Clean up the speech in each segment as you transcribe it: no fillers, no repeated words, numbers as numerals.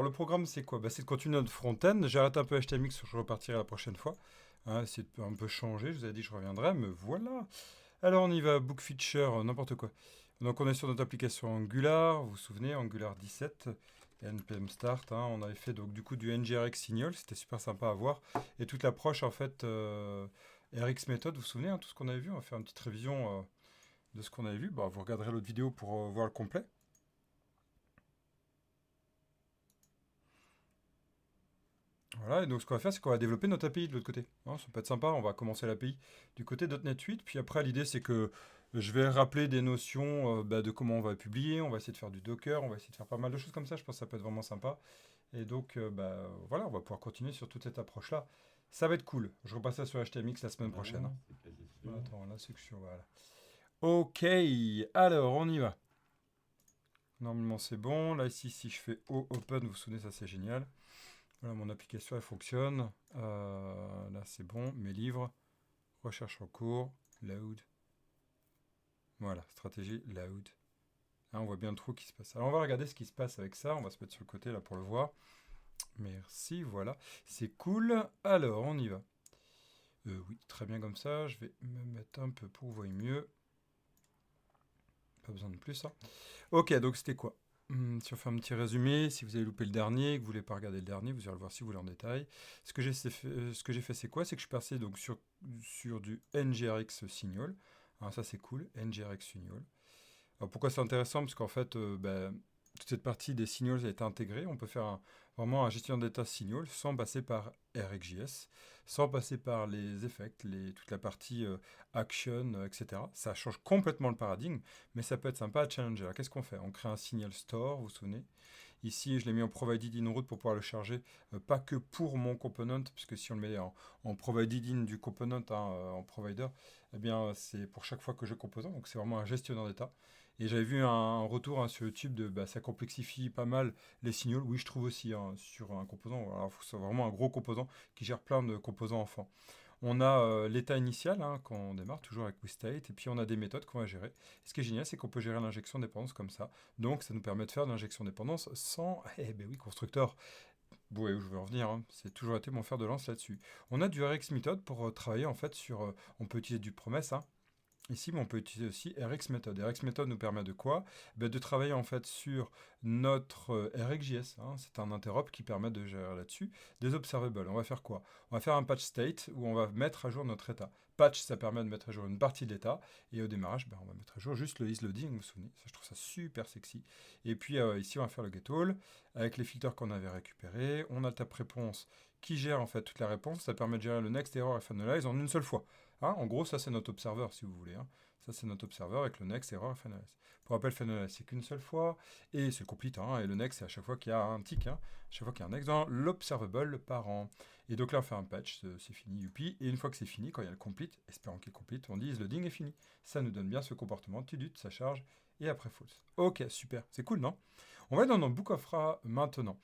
Le programme, c'est quoi? Bah, c'est de continuer notre front-end. J'arrête un peu HTMX, je repartirai la prochaine fois. Hein, c'est un peu changé, je vous avais dit que je reviendrai, mais voilà. Alors on y va, book feature, n'importe quoi. Donc on est sur notre application Angular, vous vous souvenez, Angular 17, npm start, hein, on avait fait donc du coup du NGRX Signal, c'était super sympa à voir. Et toute l'approche en fait RX méthode, vous vous souvenez, hein, tout ce qu'on avait vu, on va faire une petite révision de ce qu'on avait vu. Bah, vous regarderez l'autre vidéo pour voir le complet. Voilà, et donc ce qu'on va faire, c'est qu'on va développer notre API de l'autre côté. Hein, ça peut être sympa, on va commencer l'API du côté .NET 8, puis après l'idée c'est que je vais rappeler des notions bah, de comment on va publier, on va essayer de faire du Docker, on va essayer de faire pas mal de choses comme ça, je pense que ça peut être vraiment sympa. Et donc bah, voilà, on va pouvoir continuer sur toute cette approche-là. Ça va être cool. Je repasse ça sur HTMX la semaine prochaine. Hein. C'est quasi sûr. Attends, la section, voilà. Ok, alors on y va. Normalement c'est bon. Là ici, si je fais O open, vous vous souvenez, ça c'est génial. Voilà, mon application, elle fonctionne. Là, c'est bon. Mes livres, recherche en cours, load. Voilà, stratégie, load. Là, on voit bien le trou qui se passe. Alors, on va regarder ce qui se passe avec ça. On va se mettre sur le côté là pour le voir. Merci, voilà. C'est cool. Alors, on y va. Oui, très bien comme ça. Je vais me mettre un peu pour que vous voyez mieux. Pas besoin de plus, hein. Ok, donc c'était quoi? Si on fait un petit résumé, si vous avez loupé le dernier et que vous voulez pas regarder le dernier, vous irez le voir si vous voulez en détail. Ce que j'ai fait, c'est quoi? C'est que je suis passé donc sur du NGRX Signal. Alors ça, c'est cool, NGRX Signal. Alors pourquoi c'est intéressant? Parce qu'en fait, toute cette partie des signals a été intégrée. On peut faire vraiment un gestionnaire d'état signal sans passer par RxJS, sans passer par les effects, toute la partie action, etc. Ça change complètement le paradigme, mais ça peut être sympa à challenger. Alors qu'est-ce qu'on fait? On crée un signal store, vous vous souvenez? Ici, je l'ai mis en provided in route pour pouvoir le charger, pas que pour mon component, puisque si on le met en provided in du component, hein, en provider, eh bien, c'est pour chaque fois que je composant. Donc, c'est vraiment un gestionnaire d'état. Et j'avais vu un retour hein, sur YouTube de bah, ça complexifie pas mal les signaux. Oui, je trouve aussi hein, sur un composant. Alors, il faut que ce soit vraiment un gros composant qui gère plein de composants enfants. On a l'état initial hein, quand on démarre, toujours avec WithState, et puis on a des méthodes qu'on va gérer. Et ce qui est génial, c'est qu'on peut gérer l'injection dépendance comme ça. Donc ça nous permet de faire de l'injection dépendance sans, eh ben oui, constructeur. Vous voyez où je veux en venir, hein. C'est toujours été mon fer de lance là-dessus. On a du RX Method pour travailler en fait sur, on peut utiliser du promesse, hein. Ici, mais on peut utiliser aussi RX Method. RX Method nous permet de quoi? Ben, de travailler en fait sur notre RxJS. Hein. C'est un interop qui permet de gérer là-dessus des observables. On va faire quoi? On va faire un patch state où on va mettre à jour notre état. Patch, ça permet de mettre à jour une partie de l'état. Et au démarrage, ben, on va mettre à jour juste le isLoading, vous vous souvenez. Ça, je trouve ça super sexy. Et puis ici, on va faire le getAll avec les filtres qu'on avait récupérés. On a le tap réponse qui gère en fait toute la réponse. Ça permet de gérer le next error et finalize en une seule fois. Hein, en gros, ça c'est notre observeur si vous voulez. Hein. Ça c'est notre observeur avec le next, error, finalize. Pour rappel, finalize c'est qu'une seule fois et c'est complete. Hein, et le next c'est à chaque fois qu'il y a un tick, hein, à chaque fois qu'il y a un next dans l'observable parent. Et donc là on fait un patch, c'est fini, youpi. Et une fois que c'est fini, quand il y a le complete, espérons qu'il est complete, on dit loading est fini. Ça nous donne bien ce comportement, tudut, ça charge et après false. Ok, super, c'est cool, non? On va aller dans notre book of Ra maintenant.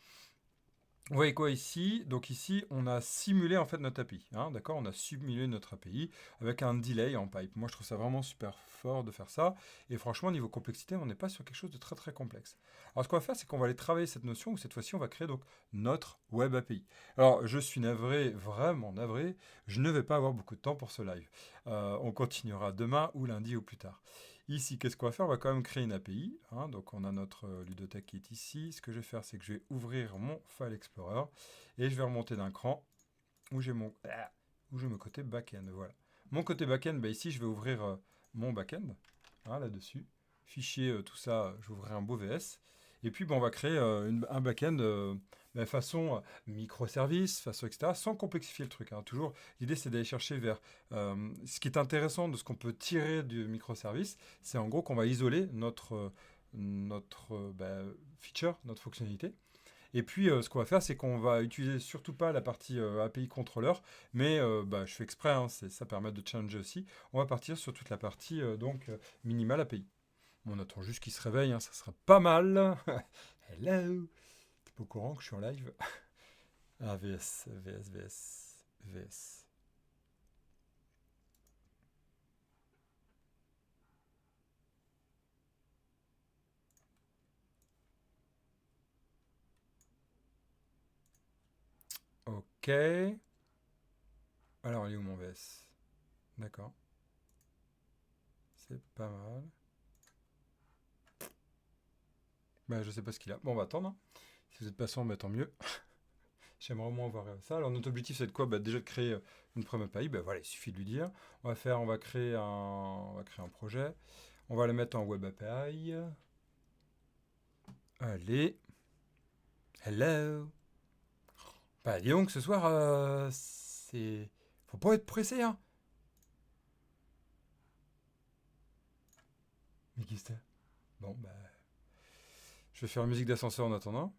Vous voyez quoi ici? Donc ici, on a simulé en fait notre API. Hein, d'accord? On a simulé notre API avec un delay en pipe. Moi, je trouve ça vraiment super fort de faire ça. Et franchement, niveau complexité, on n'est pas sur quelque chose de très très complexe. Alors, ce qu'on va faire, c'est qu'on va aller travailler cette notion où cette fois-ci, on va créer donc notre web API. Alors, je suis navré, vraiment navré. Je ne vais pas avoir beaucoup de temps pour ce live. On continuera demain ou lundi ou plus tard. Ici, qu'est-ce qu'on va faire? On va quand même créer une API. Hein, donc, on a notre ludothèque qui est ici. Ce que je vais faire, c'est que je vais ouvrir mon File Explorer et je vais remonter d'un cran où j'ai où j'ai mon côté back-end. Voilà. Mon côté back-end, bah, ici, je vais ouvrir mon back-end. Hein, là-dessus. Fichier, tout ça, je vais ouvrir un beau VS. Et puis, bon, on va créer un back-end façon microservice, façon etc., sans complexifier le truc. Hein. Toujours, l'idée, c'est d'aller chercher vers ce qui est intéressant de ce qu'on peut tirer du microservice, c'est en gros qu'on va isoler notre feature, notre fonctionnalité. Et puis, ce qu'on va faire, c'est qu'on va utiliser surtout pas la partie API contrôleur, mais je fais exprès, hein, ça permet de changer aussi. On va partir sur toute la partie minimale API. On attend juste qu'il se réveille, hein, ça sera pas mal. Hello. T'es pas au courant que je suis en live? Ah, VS, VS, VS, VS. Ok. Alors, il est où mon VS? D'accord. C'est pas mal. Bah, je sais pas ce qu'il a. Bon, on va attendre, hein. Si vous êtes patient, bah, tant mieux. J'aimerais au moins voir ça. Alors, notre objectif, c'est de quoi? Bah, déjà de créer une première API. Bah, voilà, il suffit de lui dire. On va créer un projet. On va le mettre en Web API. Allez. Hello. Bah, dis donc, ce soir, c'est... Faut pas être pressé, hein. Mais qu'est-ce que c'est? Bon, bah... Je vais faire une musique d'ascenseur en attendant.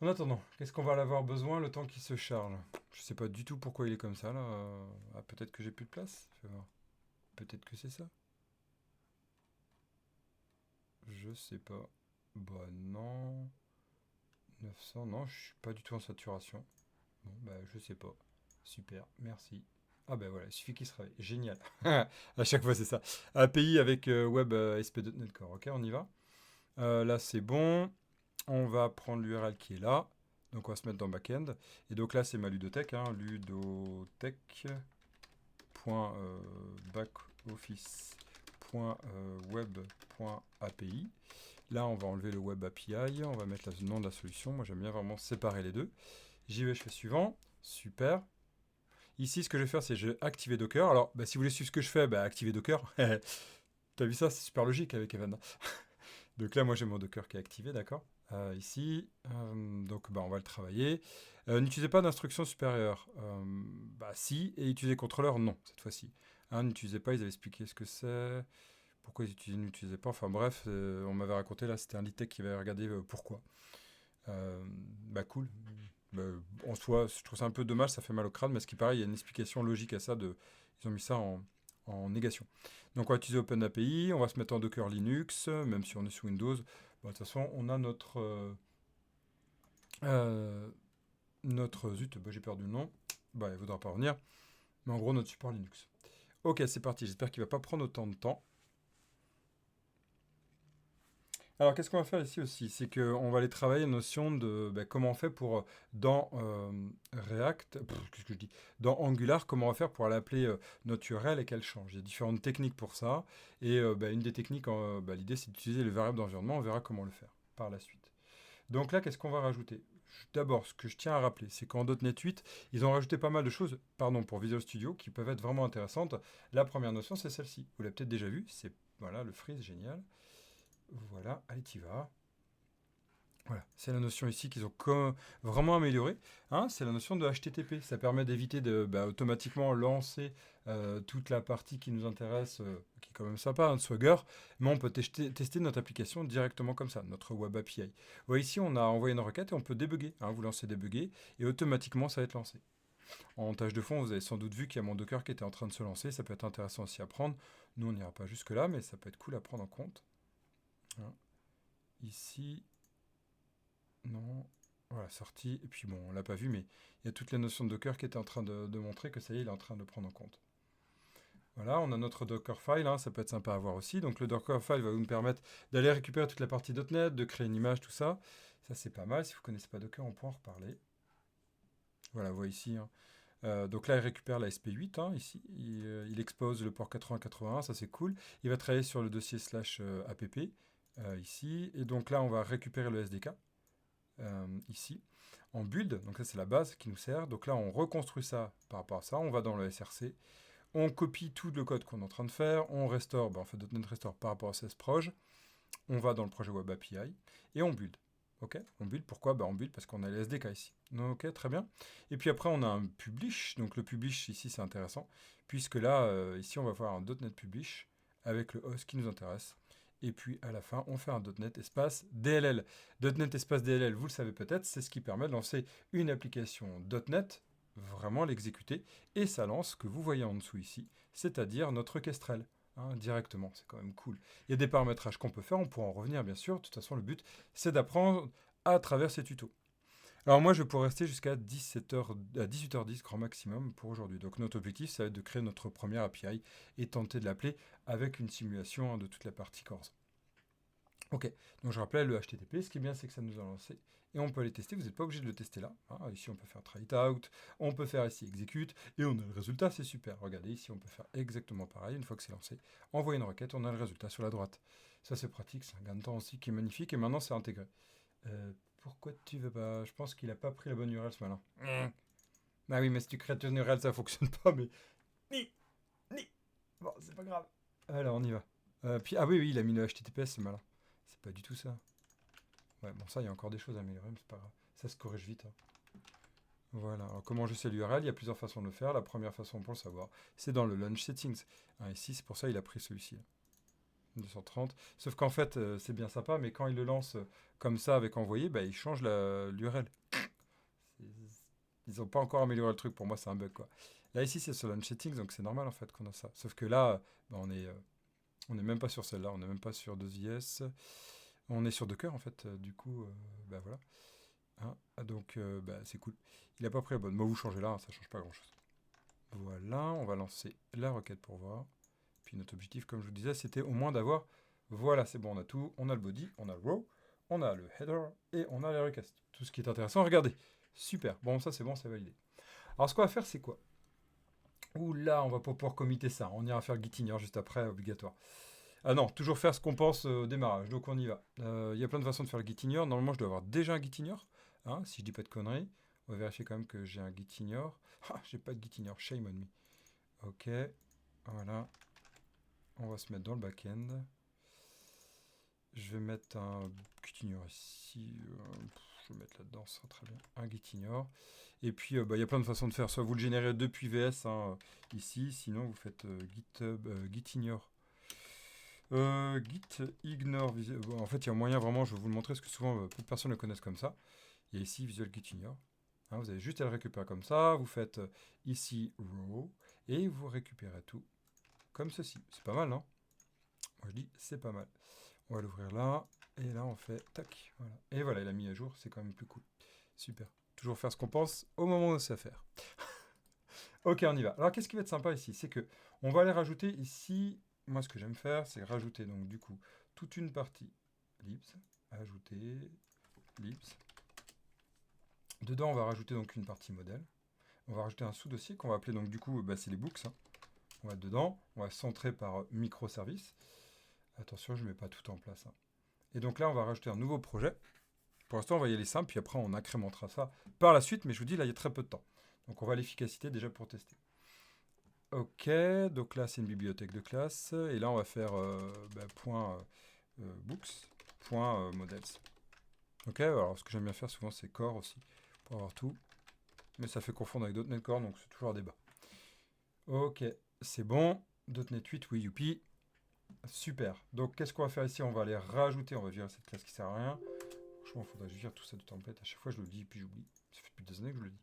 En attendant, qu'est-ce qu'on va avoir besoin le temps qu'il se charge? Je sais pas du tout pourquoi il est comme ça, là. Ah, peut-être que j'ai plus de place. Fais voir. Peut-être que c'est ça. Je sais pas. Bah non. 900, non, je suis pas du tout en saturation. Bon, bah je sais pas. Super, merci. Ah bah voilà, il suffit qu'il se réveille. Génial. À chaque fois c'est ça. API avec Web ASP.NET Core. Ok, on y va. Là c'est bon. On va prendre l'URL qui est là. Donc on va se mettre dans backend. Et donc là c'est ma ludothèque. Hein, ludotech.backoffice.web.api. Là on va enlever le web API. On va mettre le nom de la solution. Moi j'aime bien vraiment séparer les deux. J'y vais, je fais suivant. Super. Ici, ce que je vais faire, c'est je vais activer Docker. Alors, bah, si vous voulez suivre ce que je fais, bah, activez Docker. T'as vu ça? C'est super logique avec Evan. Donc là, moi, j'ai mon Docker qui est activé, d'accord? Ici, donc bah, on va le travailler. N'utilisez pas d'instruction supérieure. Bah si, et utilisez contrôleur, non, cette fois-ci. Hein, n'utilisez pas, ils avaient expliqué ce que c'est, pourquoi n'utilisaient pas. Enfin bref, on m'avait raconté, là, c'était un lead tech qui avait regardé pourquoi. Bah cool. Bah, en soi, je trouve ça un peu dommage, ça fait mal au crâne, mais ce qui paraît, il y a une explication logique à ça. Ils ont mis ça en négation. Donc on va utiliser OpenAPI, on va se mettre en Docker Linux, même si on est sous Windows. Bon, de toute façon, on a euh, notre zut, bah, j'ai perdu le nom. Bah, il ne voudra pas revenir. Mais en gros, notre support Linux. Ok, c'est parti. J'espère qu'il ne va pas prendre autant de temps. Alors, qu'est-ce qu'on va faire ici aussi? C'est qu'on va aller travailler la notion de comment on fait pour, dans React, qu'est-ce que je dis? Dans Angular, comment on va faire pour aller appeler notre URL et qu'elle change. Il y a différentes techniques pour ça. Et une des techniques, l'idée, c'est d'utiliser les variables d'environnement. On verra comment le faire par la suite. Donc là, qu'est-ce qu'on va rajouter? D'abord, ce que je tiens à rappeler, c'est qu'en .NET 8, ils ont rajouté pas mal de choses, pardon, pour Visual Studio, qui peuvent être vraiment intéressantes. La première notion, c'est celle-ci. Vous l'avez peut-être déjà vue. C'est, voilà, le freeze, génial. Voilà, allez, t'y vas. Voilà, c'est la notion ici qu'ils ont vraiment améliorée. Hein, c'est la notion de HTTP. Ça permet d'éviter de automatiquement lancer toute la partie qui nous intéresse, qui est quand même sympa, de Swagger. Mais on peut tester notre application directement comme ça, notre Web API. Vous voyez ici, on a envoyé une requête et on peut débugger. Hein, vous lancez débugger et automatiquement ça va être lancé. En tâche de fond, vous avez sans doute vu qu'il y a mon Docker qui était en train de se lancer. Ça peut être intéressant aussi à prendre. Nous, on n'ira pas jusque-là, mais ça peut être cool à prendre en compte. Hein. Ici, non. Voilà, sorti. Et puis bon, on l'a pas vu, mais il y a toute la notion de Docker qui était en train de montrer que ça y est, il est en train de prendre en compte. Voilà, on a notre Dockerfile, hein, ça peut être sympa à voir aussi. Donc le Dockerfile va nous permettre d'aller récupérer toute la partie .NET, de créer une image, tout ça. Ça c'est pas mal. Si vous ne connaissez pas Docker, on peut en reparler. Voilà, vous voyez ici. Hein. Donc là, il récupère la SP8, hein, ici. Il expose le port 8081, ça c'est cool. Il va travailler sur le dossier /app, ici. Et donc là, on va récupérer le SDK. Ici, en build, donc ça c'est la base qui nous sert. Donc là on reconstruit ça par rapport à ça, on va dans le SRC, on copie tout le code qu'on est en train de faire, on restaure, on fait .NET Restore par rapport à CSproj, on va dans le projet Web API et on build. Ok, on build, pourquoi? On build parce qu'on a les SDK ici. Ok, très bien. Et puis après on a un publish, donc le publish ici c'est intéressant, puisque là, ici on va voir un .NET publish avec le host qui nous intéresse. Et puis à la fin, on fait un .NET espace DLL. .NET espace DLL, vous le savez peut-être, c'est ce qui permet de lancer une application .NET, vraiment l'exécuter, et ça lance ce que vous voyez en dessous ici, c'est-à-dire notre Kestrel. Hein, directement, c'est quand même cool. Il y a des paramétrages qu'on peut faire, on pourra en revenir bien sûr. De toute façon, le but, c'est d'apprendre à travers ces tutos. Alors moi, je pourrais rester jusqu'à 18h10 grand maximum pour aujourd'hui. Donc notre objectif, ça va être de créer notre première API et tenter de l'appeler avec une simulation de toute la partie Corse. Ok, donc je rappelais le HTTP, ce qui est bien c'est que ça nous a lancé, et on peut aller tester, vous n'êtes pas obligé de le tester là, hein. Ici on peut faire try it out, on peut faire ici execute, et on a le résultat, c'est super. Regardez, ici on peut faire exactement pareil, une fois que c'est lancé, envoyer une requête, on a le résultat sur la droite. Ça c'est pratique, c'est un gain de temps aussi qui est magnifique, et maintenant c'est intégré. Pourquoi tu veux pas? Je pense qu'il n'a pas pris la bonne URL ce malin. Ah oui, mais si tu crées une URL ça fonctionne pas, mais... Ni, ni. Bon, c'est pas grave. Alors on y va. Puis, ah oui, oui, il a mis le HTTPS, c'est malin. C'est pas du tout ça. Ouais, bon, ça, il y a encore des choses à améliorer, mais c'est pas grave. Ça se corrige vite, hein. Voilà. Alors, comment je sais l'URL? Il y a plusieurs façons de le faire. La première façon pour le savoir, c'est dans le Launch Settings. Hein, ici, c'est pour ça qu'il a pris celui-ci. 230. Sauf qu'en fait, c'est bien sympa, mais quand il le lance comme ça avec envoyé, bah, il change l'URL. Ils n'ont pas encore amélioré le truc. Pour moi, c'est un bug, quoi. Là, ici, c'est sur Launch Settings, donc c'est normal, en fait, qu'on a ça. Sauf que là, bah, on est même pas sur celle-là. On n'est même pas sur 2IS. On est sur Docker, en fait. Du coup, bah voilà. Hein, donc, bah, c'est cool. Il n'a pas pris la bonne. Moi, vous changez là, hein, ça ne change pas grand-chose. Voilà, on va lancer la requête pour voir. Puis notre objectif, comme je vous disais, c'était au moins d'avoir... Voilà, c'est bon, on a tout. On a le body, on a le row, on a le header et on a les requêtes. Tout ce qui est intéressant, regardez. Super. Bon, ça, c'est bon, c'est validé. Alors, ce qu'on va faire, c'est quoi? Ouh là, on va pas pouvoir committer ça. On ira faire gitignore juste après, obligatoire. Ah non, toujours faire ce qu'on pense au démarrage. Donc on y va. Il y a plein de façons de faire le gitignore. Normalement, je dois avoir déjà un gitignore. Hein, si je dis pas de conneries. On va vérifier quand même que j'ai un gitignore. Ah, j'ai pas de gitignore. Shame on me. Ok. Voilà. On va se mettre dans le back-end. Je vais mettre un gitignore ici. Je vais mettre là-dedans, ça sera très bien. Un gitignore. Et puis, bah, il y a plein de façons de faire. Soit vous le générez depuis VS hein, ici. Sinon, vous faites gitignore. Git ignore. Bon, en fait, il y a un moyen vraiment, je vais vous le montrer parce que souvent, peu de personnes le connaissent comme ça. Il y a ici Visual Git ignore. Hein, vous avez juste à le récupérer comme ça. Vous faites ici row et vous récupérez tout comme ceci. C'est pas mal, non? Moi, je dis c'est pas mal. On va l'ouvrir là. Et là, on fait tac. Voilà. Et voilà, il a mis à jour. C'est quand même plus cool. Super. Toujours faire ce qu'on pense au moment où on sait faire. Ok, on y va. Alors, qu'est-ce qui va être sympa ici? C'est que on va aller rajouter ici. Moi, ce que j'aime faire, c'est rajouter donc du coup toute une partie libs, ajouter libs. Dedans, on va rajouter donc une partie modèle. On va rajouter un sous-dossier qu'on va appeler donc du coup, bah, c'est les books. Hein. On va être dedans. On va centrer par microservice. Attention, je ne mets pas tout en place. Hein. Et donc là, on va rajouter un nouveau projet. Pour l'instant, on va y aller simple, puis après, on incrémentera ça par la suite. Mais je vous dis, là, il y a très peu de temps. Donc, on va à l'efficacité déjà pour tester. Ok, donc là c'est une bibliothèque de classe, et là on va faire point books, point models. Ok, alors ce que j'aime bien faire souvent c'est core aussi, pour avoir tout, mais ça fait confondre avec .NET Core, donc c'est toujours un débat. Ok, c'est bon, .NET 8, oui, youpi, super. Donc qu'est-ce qu'on va faire ici? On va aller rajouter, on va virer cette classe qui sert à rien. Franchement, il faudrait que je vire tout ça de template, à chaque fois je le dis, puis j'oublie. Ça fait depuis des années que je le dis.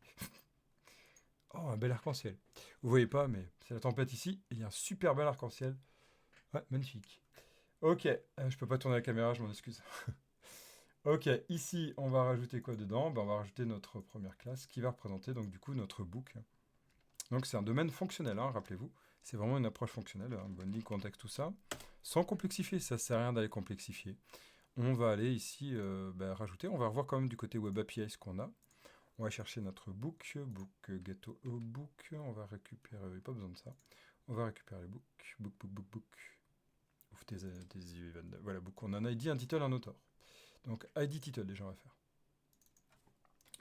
Oh, un bel arc-en-ciel. Vous voyez pas, mais c'est la tempête ici. Et il y a un super bel arc-en-ciel. Ouais, magnifique. Ok, je peux pas tourner la caméra, je m'en excuse. Ok, ici, on va rajouter quoi dedans? Ben, on va rajouter notre première classe qui va représenter donc du coup notre book. Donc c'est un domaine fonctionnel, hein, rappelez-vous. C'est vraiment une approche fonctionnelle, hein, body, contexte, tout ça. Sans complexifier, ça sert à rien d'aller complexifier. On va aller ici rajouter, on va revoir quand même du côté Web API ce qu'on a. On va chercher notre book ghetto book. On va récupérer, pas besoin de ça. On va récupérer le book. Ouf, voilà, book. On a un ID, un title, un auteur. Donc ID title déjà on va faire.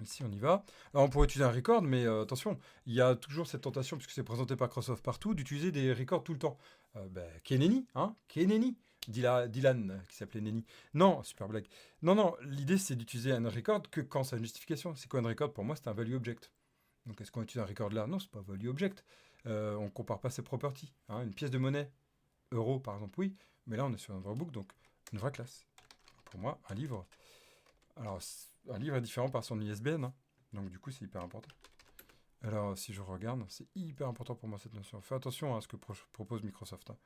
Ici on y va. Alors on pourrait utiliser un record, mais attention, il y a toujours cette tentation, puisque c'est présenté par Microsoft partout, d'utiliser des records tout le temps. Keneni, hein Keneni Dylan, qui s'appelait Nenny. Non, super blague. Non, l'idée c'est d'utiliser un record que quand ça a une justification. C'est quoi un record? Pour moi, c'est un value object. Donc est-ce qu'on utilise un record là? Non, c'est pas un value object. On compare pas ses properties. Hein. Une pièce de monnaie, euro par exemple, oui. Mais là, on est sur un vrai book, donc une vraie classe. Pour moi, un livre. Alors, un livre est différent par son ISBN. Hein. Donc du coup, c'est hyper important. Alors, si je regarde, c'est hyper important pour moi cette notion. Fais attention à ce que propose Microsoft. Hein.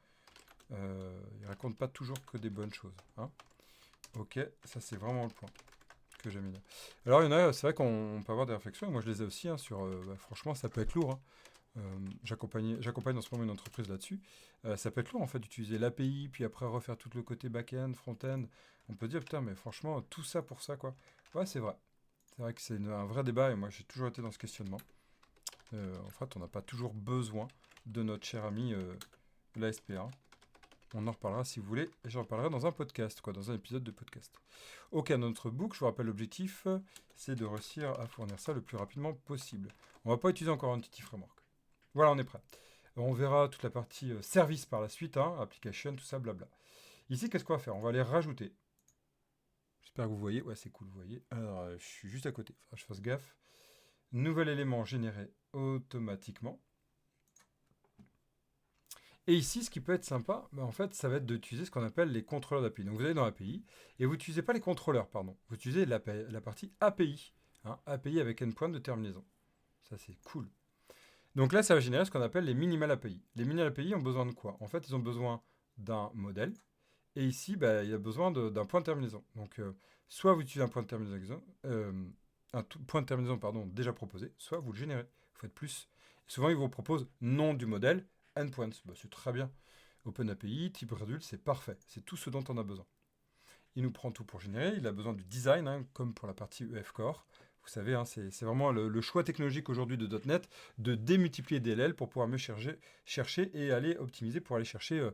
Il raconte pas toujours que des bonnes choses. Hein. Ok, ça c'est vraiment le point que j'aime bien. Alors il y en a, c'est vrai qu'on peut avoir des réflexions, moi je les ai aussi, hein, sur, franchement ça peut être lourd. Hein. J'accompagne en ce moment une entreprise là-dessus. Ça peut être lourd en fait d'utiliser l'API, puis après refaire tout le côté back-end, front-end. On peut dire putain, mais franchement, tout ça pour ça quoi. Ouais, c'est vrai. C'est vrai que c'est un vrai débat et moi j'ai toujours été dans ce questionnement. En fait, on n'a pas toujours besoin de notre cher ami la SPA. On en reparlera si vous voulez, et j'en reparlerai dans un podcast, quoi, dans un épisode de podcast. Ok, notre book, je vous rappelle l'objectif, c'est de réussir à fournir ça le plus rapidement possible. On va pas utiliser encore un Entity Framework. Voilà, on est prêt. On verra toute la partie service par la suite, hein, application, tout ça, blabla. Ici, qu'est-ce qu'on va faire? On va aller rajouter. J'espère que vous voyez. Ouais, c'est cool, vous voyez. Alors, je suis juste à côté. Il faudra que je fasse gaffe. Nouvel élément généré automatiquement. Et ici, ce qui peut être sympa, en fait, ça va être d'utiliser ce qu'on appelle les contrôleurs d'API. Donc vous allez dans l'API, et vous n'utilisez pas les contrôleurs, pardon. Vous utilisez la partie API. Hein, API avec endpoint de terminaison. Ça, c'est cool. Donc là, ça va générer ce qu'on appelle les minimal API. Les minimal API ont besoin de quoi? En fait, ils ont besoin d'un modèle. Et ici, il y a besoin d'un point de terminaison. Donc, soit vous utilisez un point de terminaison, point de terminaison pardon, déjà proposé, soit vous le générez. Vous faites plus. Souvent, ils vous proposent nom du modèle, endpoints. C'est très bien. OpenAPI, type Redux, c'est parfait. C'est tout ce dont on a besoin. Il nous prend tout pour générer. Il a besoin du design, hein, comme pour la partie EF Core. Vous savez, hein, c'est vraiment le choix technologique aujourd'hui de .NET de démultiplier DLL pour pouvoir mieux chercher et aller optimiser pour aller chercher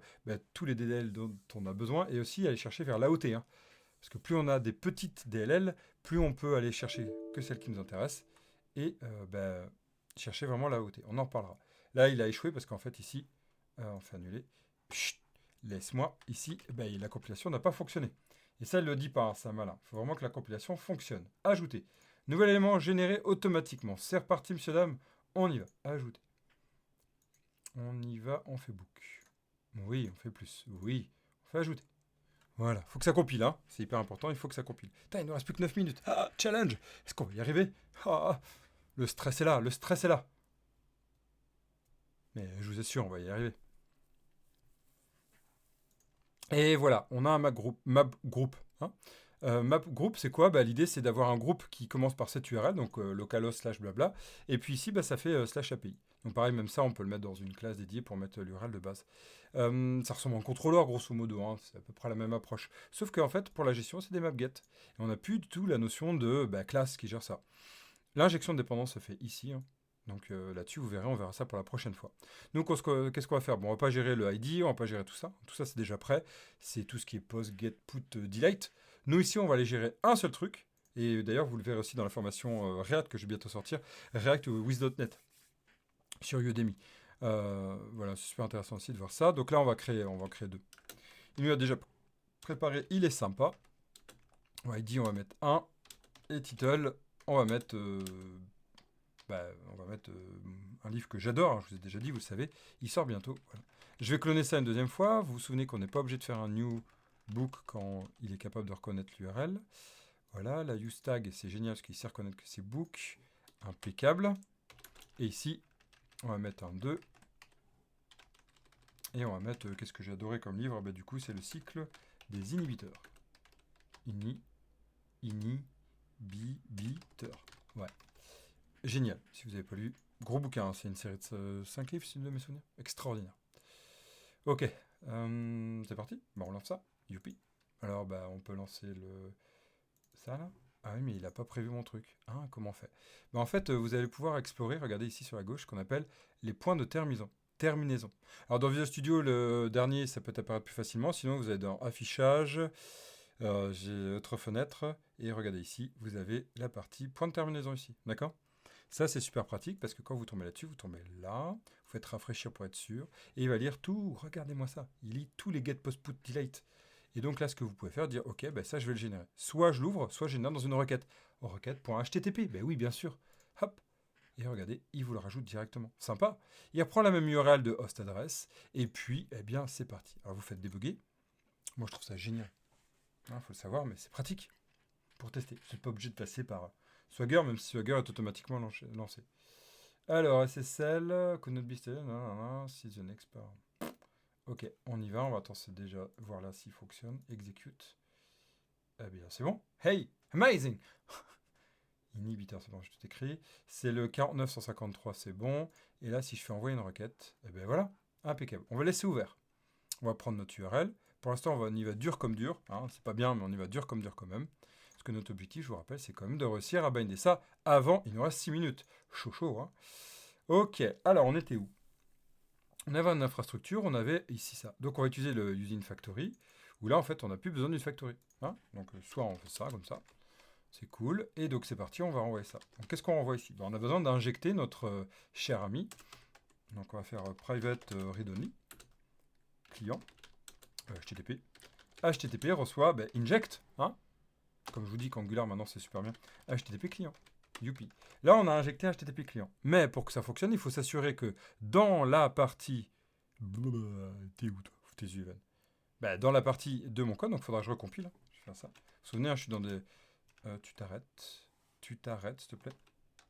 tous les DLL dont on a besoin et aussi aller chercher vers l'AOT. Hein. Parce que plus on a des petites DLL, plus on peut aller chercher que celles qui nous intéressent et chercher vraiment l'AOT. On en reparlera. Là, il a échoué parce qu'en fait, ici, on fait annuler. Chut, laisse-moi. Ici, la compilation n'a pas fonctionné. Et ça, il ne le dit pas, hein, c'est un malin. Il faut vraiment que la compilation fonctionne. Ajouter. Nouvel élément généré automatiquement. C'est reparti, monsieur, dame. On y va. Ajouter. On y va, on fait book. Oui, on fait plus. Oui, on fait ajouter. Voilà, faut que ça compile, hein. C'est hyper important, il faut que ça compile. Putain, il ne reste plus que 9 minutes. Ah, challenge. Est-ce qu'on va y arriver? Le stress est là, le stress est là. Mais je vous assure, on va y arriver. Et voilà, on a un map group. Hein. Map group, c'est quoi? L'idée, c'est d'avoir un groupe qui commence par cette URL, donc localhost slash blabla. Et puis ici, ça fait slash API. Donc pareil, même ça, on peut le mettre dans une classe dédiée pour mettre l'URL de base. Ça ressemble à un contrôleur, grosso modo. Hein, c'est à peu près la même approche. Sauf qu'en fait, pour la gestion, c'est des mapget. Et on n'a plus du tout la notion de classe qui gère ça. L'injection de dépendance se fait ici. Hein. Donc là-dessus, vous verrez, on verra ça pour la prochaine fois. Donc, qu'est-ce qu'on va faire? Bon, on va pas gérer le ID, on va pas gérer tout ça. Tout ça, c'est déjà prêt. C'est tout ce qui est post, get, put, delete. Nous, ici, on va aller gérer un seul truc. Et d'ailleurs, vous le verrez aussi dans la formation React que je vais bientôt sortir. React with.NET sur Udemy. Voilà, c'est super intéressant aussi de voir ça. Donc là, on va créer deux. Il nous a déjà préparé, il est sympa. ID, on va mettre 1. Et title, on va mettre... un livre que j'adore, hein, je vous ai déjà dit, vous le savez, il sort bientôt. Voilà. Je vais cloner ça une deuxième fois. Vous vous souvenez qu'on n'est pas obligé de faire un new book quand il est capable de reconnaître l'URL. Voilà, la use tag, c'est génial parce qu'il sait reconnaître que c'est book. Impeccable. Et ici, on va mettre un 2. Et on va mettre, qu'est-ce que j'ai adoré comme livre? Du coup, c'est le cycle des inhibiteurs. Inhibiteur. Ouais. Génial, si vous n'avez pas lu. Gros bouquin, hein, c'est une série de 5 livres, si je me mes souvenirs. Extraordinaire. Ok, c'est parti. On lance ça. Youpi. Alors, on peut lancer ça là. Ah oui, mais il n'a pas prévu mon truc. Hein, comment on fait? En fait, vous allez pouvoir explorer, regardez ici sur la gauche, ce qu'on appelle les points de terminaison. Alors, dans Visual Studio, le dernier, ça peut apparaître plus facilement. Sinon, vous allez dans Affichage. J'ai autre fenêtre. Et regardez ici, vous avez la partie point de terminaison ici. D'accord? Ça, c'est super pratique parce que quand vous tombez là-dessus, vous tombez là, vous faites rafraîchir pour être sûr, et il va lire tout, regardez-moi ça, il lit tous les get, post, put, delete. Et donc là, ce que vous pouvez faire, dire, ok, ça, je vais le générer. Soit je l'ouvre, soit je génère dans une requête. Requête.http, oui, bien sûr. Hop, et regardez, il vous le rajoute directement. Sympa. Il reprend la même URL de host adresse, et puis, c'est parti. Alors, vous faites débugger. Moi, je trouve ça génial. Il faut le savoir, mais c'est pratique pour tester. Vous n'êtes pas obligé de passer par Swagger, même si Swagger est automatiquement lancé. Alors, SSL, could not be stated, see the next part. Ok, on y va, on va attendre déjà voir là s'il fonctionne. Execute. Eh bien, c'est bon. Hey, amazing! Inhibiteur, c'est bon, je tout écrit. C'est le 49153, c'est bon. Et là, si je fais envoyer une requête, et ben voilà, impeccable. On va laisser ouvert. On va prendre notre URL. Pour l'instant, on y va dur comme dur. Hein. C'est pas bien, mais on y va dur comme dur quand même. Parce que notre objectif, je vous rappelle, c'est quand même de réussir à binder ça avant. Il nous reste 6 minutes. Chaud, chaud. Hein. Ok, alors on était où? On avait une infrastructure, on avait ici ça. Donc on va utiliser le using factory, où là, en fait, on n'a plus besoin d'une factory. Hein. Donc soit on fait ça, comme ça. C'est cool. Et donc c'est parti, on va renvoyer ça. Donc qu'est-ce qu'on renvoie ici? On a besoin d'injecter notre cher ami. Donc on va faire private read only, client, HTTP. HTTP reçoit inject, hein. Comme je vous dis qu'Angular maintenant c'est super bien. HTTP client. Youpi. Là on a injecté HTTP client. Mais pour que ça fonctionne, il faut s'assurer que dans la partie... T'es où toi? Fous tes yeux, Van. Dans la partie de mon code, donc il faudra que je recompile. Hein. Je vais faire ça. Vous vous souvenez, hein, je suis dans des... tu t'arrêtes, s'il te plaît.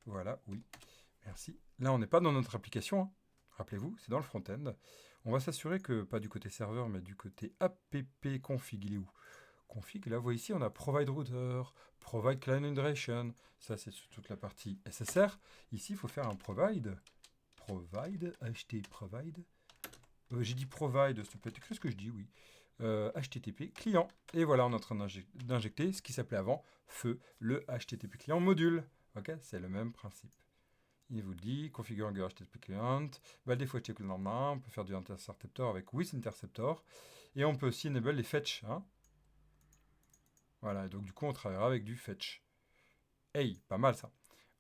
Voilà, oui. Merci. Là, on n'est pas dans notre application. Hein. Rappelez-vous, c'est dans le front-end. On va s'assurer que, pas du côté serveur, mais du côté app config. Il est où? Config, là, vous voyez ici, on a provide router, provide client indirection. Ça, c'est sur toute la partie SSR. Ici, il faut faire un provide. Provide, ht provide. J'ai dit provide, s'il te plaît. Qu'est-ce que je dis? Oui. HTTP client. Et voilà, on est en train d'injecter ce qui s'appelait avant feu, le HTTP client module. Ok, c'est le même principe. Il vous dit configure Angular HTTP client. Des fois, check le normal. On peut faire du interceptor avec with interceptor. Et on peut aussi enable les fetch. Hein. Voilà, donc du coup, on travaillera avec du fetch. Hey, pas mal ça.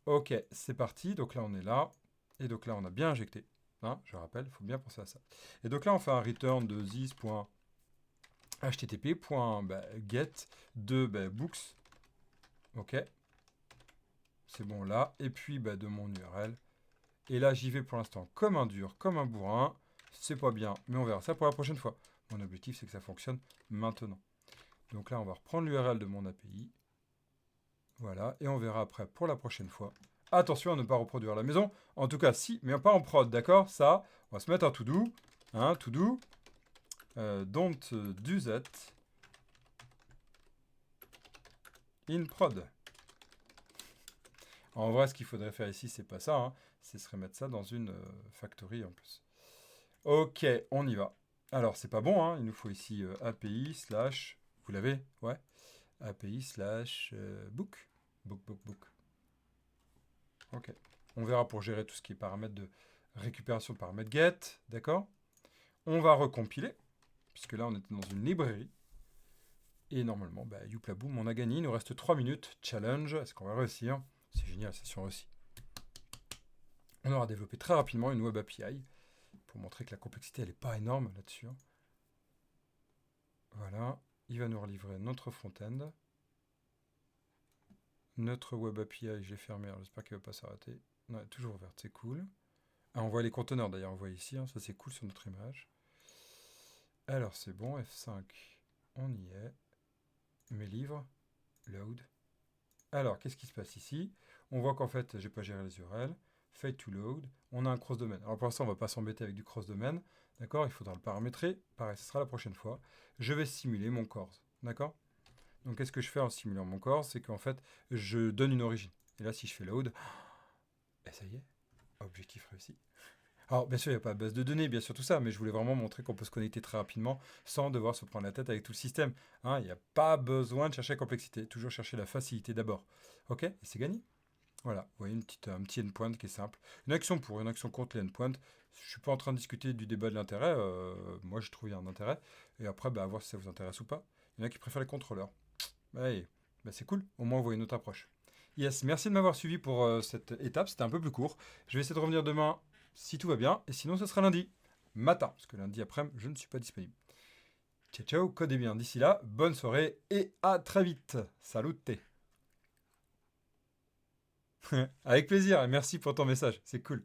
Ok, c'est parti. Donc là, on est là. Et donc là, on a bien injecté. Hein, je rappelle, il faut bien penser à ça. Et donc là, on fait un return de this.http.get de books. Ok. C'est bon là. Et puis de mon URL. Et là, j'y vais pour l'instant comme un dur, comme un bourrin. C'est pas bien, mais on verra ça pour la prochaine fois. Mon objectif, c'est que ça fonctionne maintenant. Donc là, on va reprendre l'URL de mon API. Voilà, et on verra après pour la prochaine fois. Attention à ne pas reproduire à la maison. En tout cas, si, mais pas en prod, d'accord? Ça, on va se mettre un to do. Hein, to do. Don't do that in prod. En vrai, ce qu'il faudrait faire ici, c'est pas ça. Hein. C'est se remettre ça dans une factory en plus. Ok, on y va. Alors, c'est pas bon. Hein. Il nous faut ici API slash... Vous l'avez? Ouais. API slash book. Book. Ok. On verra pour gérer tout ce qui est paramètres de récupération de paramètres get. D'accord? On va recompiler. Puisque là, on était dans une librairie. Et normalement, youpla boum, on a gagné. Il nous reste 3 minutes. Challenge. Est-ce qu'on va réussir? C'est génial, session réussie. On aura développé très rapidement une web API pour montrer que la complexité, elle n'est pas énorme là-dessus. Voilà. Il va nous relivrer notre front-end. Notre web API, j'ai fermé, j'espère qu'elle ne va pas s'arrêter. Non, elle est toujours ouverte, c'est cool. Ah, on voit les conteneurs d'ailleurs, on voit ici, hein, ça c'est cool sur notre image. Alors c'est bon, F5, on y est. Mes livres, load. Alors, qu'est-ce qui se passe ici? On voit qu'en fait, j'ai pas géré les URL. Fade to load. On a un cross-domain. Alors pour l'instant, on ne va pas s'embêter avec du cross-domain. D'accord? Il faudra le paramétrer. Pareil, ce sera la prochaine fois. Je vais simuler mon CORS. D'accord? Donc, qu'est-ce que je fais en simulant mon CORS? C'est qu'en fait, je donne une origine. Et là, si je fais load, et ça y est, objectif réussi. Alors, bien sûr, il n'y a pas de base de données, bien sûr, tout ça, mais je voulais vraiment montrer qu'on peut se connecter très rapidement sans devoir se prendre la tête avec tout le système. Hein, il n'y a pas besoin de chercher la complexité, toujours chercher la facilité d'abord. Ok? Et c'est gagné. Voilà, vous voyez un petit endpoint qui est simple. Une action pour, une action contre les endpoints. Je ne suis pas en train de discuter du débat de l'intérêt. Moi, je trouve qu'il y a un intérêt. Et après, à voir si ça vous intéresse ou pas. Il y en a qui préfèrent les contrôleurs. Ouais, c'est cool. Au moins, vous voyez notre approche. Yes, merci de m'avoir suivi pour cette étape. C'était un peu plus court. Je vais essayer de revenir demain si tout va bien. Et sinon, ce sera lundi matin. Parce que lundi après, je ne suis pas disponible. Ciao, ciao, codez bien. D'ici là, bonne soirée et à très vite. Salute. Avec plaisir et merci pour ton message. C'est cool.